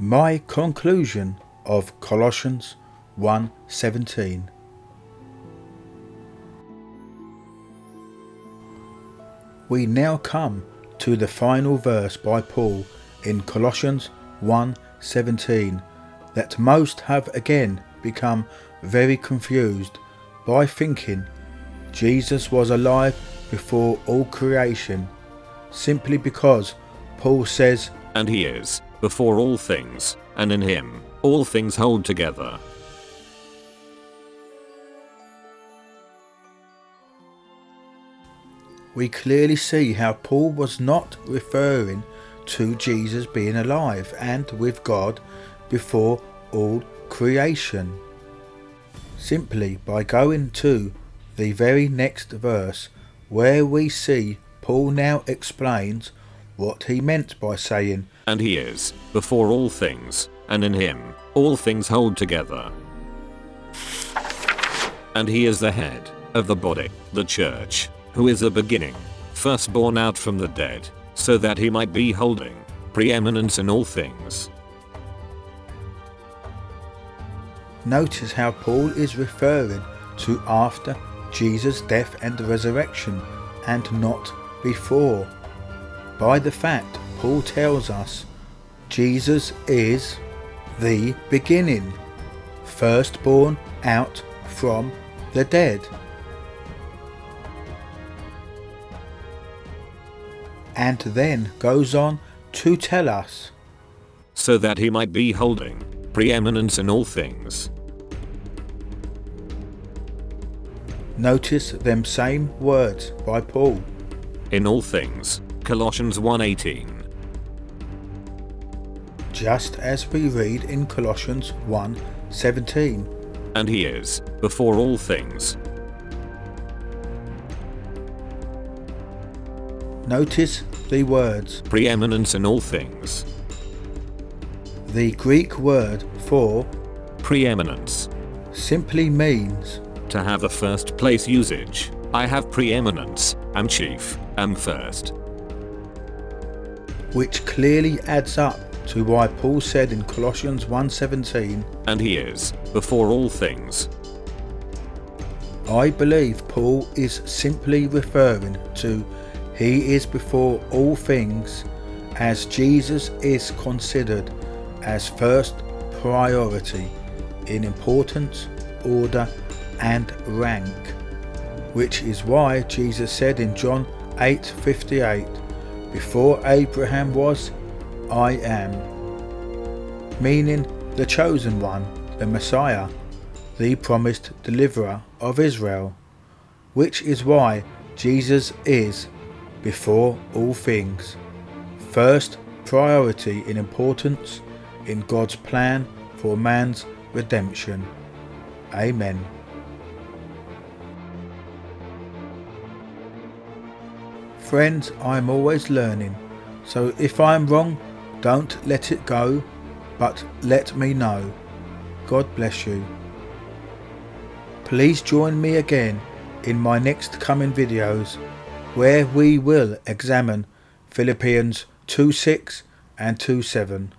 My conclusion of Colossians 1:17. We now come to the final verse by Paul in Colossians 1:17 that most have again become very confused by thinking Jesus was alive before all creation, simply because Paul says, "And he is before all things, and in him all things hold together." We clearly see how Paul was not referring to Jesus being alive and with God before all creation. Simply by going to the very next verse, where we see Paul now explains what he meant by saying, "And he is before all things, and in him all things hold together. And he is the head of the body, the church, who is the beginning, firstborn out from the dead, so that he might be holding preeminence in all things." Notice how Paul is referring to after Jesus' death and resurrection and not before. By the fact Paul tells us Jesus is the beginning, firstborn out from the dead. And then goes on to tell us, so that he might be holding preeminence in all things. Notice them same words by Paul. In all things, Colossians 1:18. Just as we read in Colossians 1:17. And he is before all things. Notice the words preeminence in all things. The Greek word for preeminence simply means to have the first place usage. I have preeminence, am chief, am first. Which clearly adds up to why Paul said in Colossians 1:17, "And he is before all things." I believe Paul is simply referring to he is before all things, as Jesus is considered as first priority in importance, order and rank, which is why Jesus said in John 8:58, "Before Abraham was, I am," meaning the chosen one, the Messiah, the promised deliverer of Israel, which is why Jesus is before all things, first priority in importance in God's plan for man's redemption. Amen. Friends, I'm always learning, so if I'm wrong, don't let it go, but let me know. God bless you. Please join me again in my next coming videos, where we will examine Philippians 2:6 and 2:7.